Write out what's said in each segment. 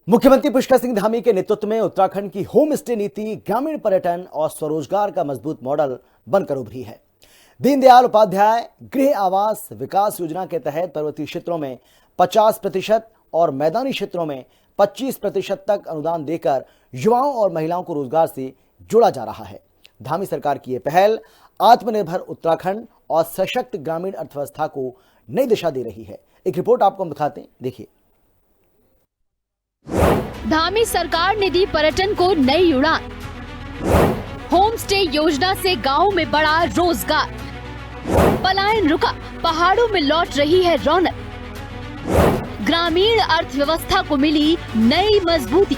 मुख्यमंत्री पुष्कर सिंह धामी के नेतृत्व में उत्तराखंड की होम स्टे नीति ग्रामीण पर्यटन और स्वरोजगार का मजबूत मॉडल बनकर उभरी है। दीनदयाल उपाध्याय गृह आवास विकास योजना के तहत पर्वतीय क्षेत्रों में 50% और मैदानी क्षेत्रों में 25% तक अनुदान देकर युवाओं और महिलाओं को रोजगार से जोड़ा जा रहा है। धामी सरकार की यह पहल आत्मनिर्भर उत्तराखंड और सशक्त ग्रामीण अर्थव्यवस्था को नई दिशा दे रही है। एक रिपोर्ट आपको हम दिखाते हैं, देखिए। धामी सरकार ने दी पर्यटन को नई उड़ान। होम स्टे योजना से गाँव में बढ़ा रोजगार। पलायन रुका, पहाड़ों में लौट रही है रौनक। ग्रामीण अर्थव्यवस्था को मिली नई मजबूती।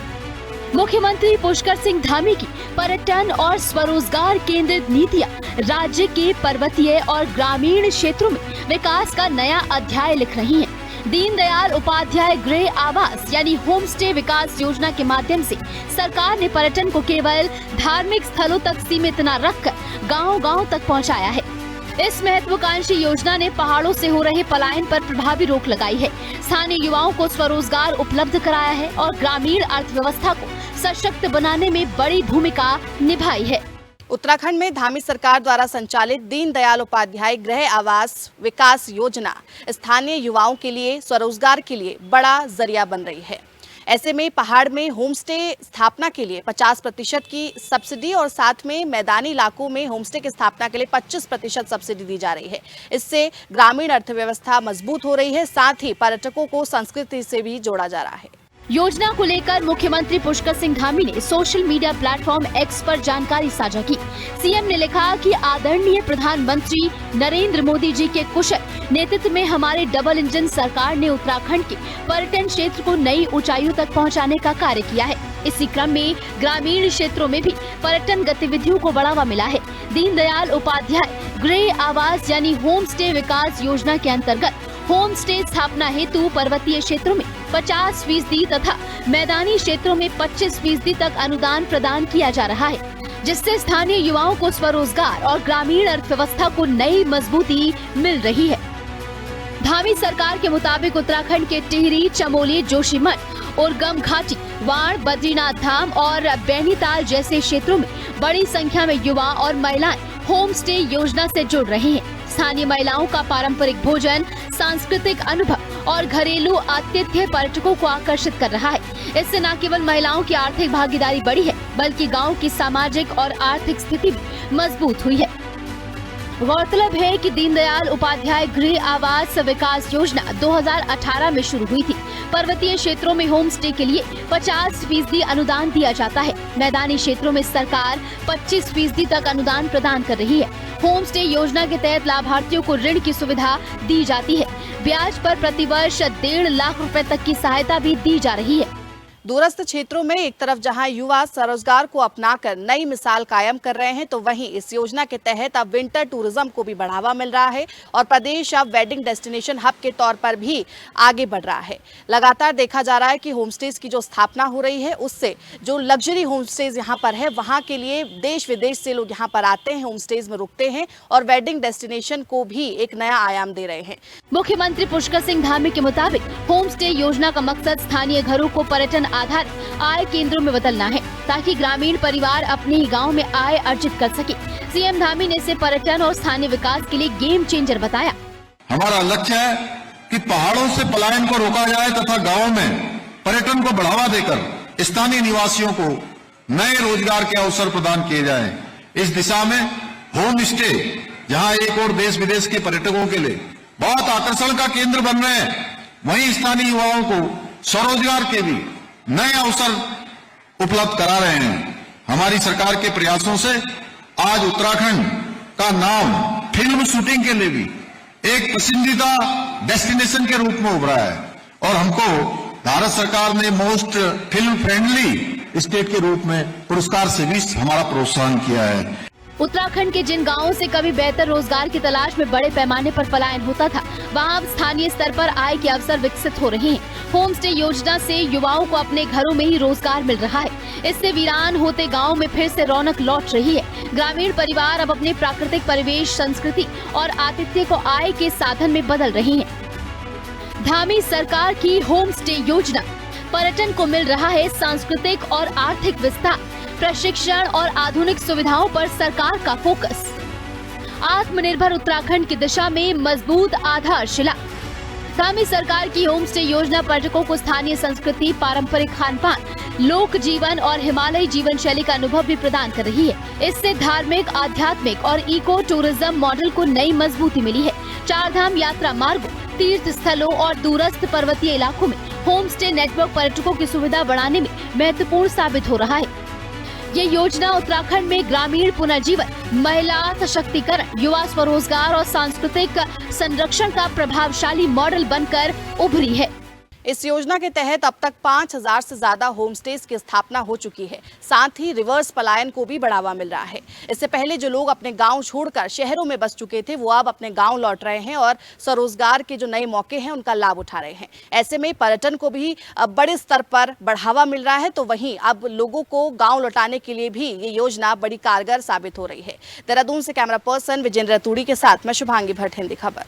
मुख्यमंत्री पुष्कर सिंह धामी की पर्यटन और स्वरोजगार केंद्रित नीतियां राज्य के पर्वतीय और ग्रामीण क्षेत्रों में विकास का नया अध्याय लिख रही हैं। दीनदयाल उपाध्याय गृह आवास यानी होम स्टे विकास योजना के माध्यम से सरकार ने पर्यटन को केवल धार्मिक स्थलों तक सीमित न रखकर गांव-गांव तक पहुंचाया है। इस महत्वाकांक्षी योजना ने पहाड़ों से हो रहे पलायन पर प्रभावी रोक लगाई है, स्थानीय युवाओं को स्वरोजगार उपलब्ध कराया है और ग्रामीण अर्थव्यवस्था को सशक्त बनाने में बड़ी भूमिका निभाई है। उत्तराखंड में धामी सरकार द्वारा संचालित दीनदयाल उपाध्याय गृह आवास विकास योजना स्थानीय युवाओं के लिए स्वरोजगार के लिए बड़ा जरिया बन रही है। ऐसे में पहाड़ में होम स्टे स्थापना के लिए 50% की सब्सिडी और साथ में मैदानी इलाकों में होम स्टे की स्थापना के लिए 25% सब्सिडी दी जा रही है। इससे ग्रामीण अर्थव्यवस्था मजबूत हो रही है, साथ ही पर्यटकों को संस्कृति से भी जोड़ा जा रहा है। योजना को लेकर मुख्यमंत्री पुष्कर सिंह धामी ने सोशल मीडिया प्लेटफॉर्म एक्स पर जानकारी साझा की। सीएम ने लिखा कि आदरणीय प्रधानमंत्री नरेंद्र मोदी जी के कुशल नेतृत्व में हमारे डबल इंजन सरकार ने उत्तराखंड के पर्यटन क्षेत्र को नई ऊंचाइयों तक पहुंचाने का कार्य किया है। इसी क्रम में ग्रामीण क्षेत्रों में भी पर्यटन गतिविधियों को बढ़ावा मिला है। दीनदयाल उपाध्याय गृह आवास यानी होम स्टे विकास योजना के अंतर्गत होम स्टे स्थापना हेतु पर्वतीय क्षेत्रों में 50% तथा मैदानी क्षेत्रों में 25% तक अनुदान प्रदान किया जा रहा है, जिससे स्थानीय युवाओं को स्वरोजगार और ग्रामीण अर्थव्यवस्था को नई मजबूती मिल रही है। धामी सरकार के मुताबिक उत्तराखंड के टिहरी, चमोली, जोशीमठ और गम घाटी, वाण, बद्रीनाथ धाम और बैनीताल जैसे क्षेत्रों में बड़ी संख्या में युवा और महिलाएं होम स्टे योजना से जुड़ रही हैं। स्थानीय महिलाओं का पारंपरिक भोजन, सांस्कृतिक अनुभव और घरेलू आतिथ्य पर्यटकों को आकर्षित कर रहा है। इससे न केवल महिलाओं की आर्थिक भागीदारी बढ़ी है, बल्कि गांव की सामाजिक और आर्थिक स्थिति भी मजबूत हुई है। गौरतलब है कि दीनदयाल उपाध्याय गृह आवास विकास योजना 2018 में शुरू हुई थी। पर्वतीय क्षेत्रों में होम स्टे के लिए 50% अनुदान दिया जाता है। मैदानी क्षेत्रों में सरकार 25% तक अनुदान प्रदान कर रही है। होम स्टे योजना के तहत लाभार्थियों को ऋण की सुविधा दी जाती है। ब्याज पर प्रतिवर्ष 1.5 लाख रुपए तक की सहायता भी दी जा रही है। दूरस्थ क्षेत्रों में एक तरफ जहां युवा स्वरोजगार को अपनाकर नई मिसाल कायम कर रहे हैं, तो वहीं इस योजना के तहत अब विंटर टूरिज्म को भी बढ़ावा मिल रहा है और प्रदेश अब वेडिंग डेस्टिनेशन हब के तौर पर भी आगे बढ़ रहा है। लगातार देखा जा रहा है कि होमस्टेज की जो स्थापना हो रही है, उससे जो लग्जरी होमस्टेज यहाँ पर है, वहाँ के लिए देश विदेश से लोग यहाँ पर आते हैं, होमस्टेज में रुकते हैं और वेडिंग डेस्टिनेशन को भी एक नया आयाम दे रहे हैं। मुख्यमंत्री पुष्कर सिंह धामी के मुताबिक होम स्टे योजना का मकसद स्थानीय घरों को पर्यटन आधार आय केंद्रों में बदलना है, ताकि ग्रामीण परिवार अपने ही गांव में आय अर्जित कर सके। सीएम धामी ने इसे पर्यटन और स्थानीय विकास के लिए गेम चेंजर बताया। हमारा लक्ष्य है कि पहाड़ों से पलायन को रोका जाए तथा गांवों में पर्यटन को बढ़ावा देकर स्थानीय निवासियों को नए रोजगार के अवसर प्रदान किए जाए। इस दिशा में होम स्टे जहां एक और देश विदेश के पर्यटकों के लिए बहुत आकर्षण का केंद्र बन रहे हैं, वहीं स्थानीय युवाओं को स्वरोजगार के भी नए अवसर उपलब्ध करा रहे हैं। हमारी सरकार के प्रयासों से आज उत्तराखंड का नाम फिल्म शूटिंग के लिए भी एक पसंदीदा डेस्टिनेशन के रूप में उभरा है और हमको भारत सरकार ने मोस्ट फिल्म फ्रेंडली स्टेट के रूप में पुरस्कार से भी हमारा प्रोत्साहन किया है। उत्तराखंड के जिन गांवों से कभी बेहतर रोजगार की तलाश में बड़े पैमाने पर पलायन होता था, वहां अब स्थानीय स्तर पर आय के अवसर विकसित हो रहे हैं। होम स्टे योजना से युवाओं को अपने घरों में ही रोजगार मिल रहा है। इससे वीरान होते गाँव में फिर से रौनक लौट रही है। ग्रामीण परिवार अब अपने प्राकृतिक परिवेश, संस्कृति और आतिथ्य को आय के साधन में बदल रही है। धामी सरकार की होम स्टे योजना पर्यटन को मिल रहा है सांस्कृतिक और आर्थिक विस्तार। प्रशिक्षण और आधुनिक सुविधाओं पर सरकार का फोकस। आत्मनिर्भर उत्तराखंड की दिशा में मजबूत आधारशिला। धामी सरकार की होम स्टे योजना पर्यटकों को स्थानीय संस्कृति, पारंपरिक खान पान, लोक जीवन और हिमालयी जीवन शैली का अनुभव भी प्रदान कर रही है। इससे धार्मिक, आध्यात्मिक और इको टूरिज्म मॉडल को नई मजबूती मिली है। चार धाम यात्रा मार्गों, तीर्थ स्थलों और दूरस्थ पर्वतीय इलाकों में होम स्टे नेटवर्क पर्यटकों की सुविधा बढ़ाने में महत्वपूर्ण साबित हो रहा है। ये योजना उत्तराखंड में ग्रामीण पुनर्जीवन, महिला सशक्तिकरण, युवा स्वरोजगार और सांस्कृतिक संरक्षण का प्रभावशाली मॉडल बनकर उभरी है। इस योजना के तहत अब तक 5000 से ज्यादा होम स्टेज की स्थापना हो चुकी है। साथ ही रिवर्स पलायन को भी बढ़ावा मिल रहा है। इससे पहले जो लोग अपने गांव छोड़कर शहरों में बस चुके थे, वो अब अपने गांव लौट रहे हैं और स्वरोजगार के जो नए मौके हैं उनका लाभ उठा रहे हैं। ऐसे में पर्यटन को भी बड़े स्तर पर बढ़ावा मिल रहा है, तो वहीं अब लोगों को गाँव लौटाने के लिए भी ये योजना बड़ी कारगर साबित हो रही है। देहरादून से कैमरा पर्सन विजेंद्र तूड़ी के साथ मैं शुभांगी भट्ट, हिंदी खबर।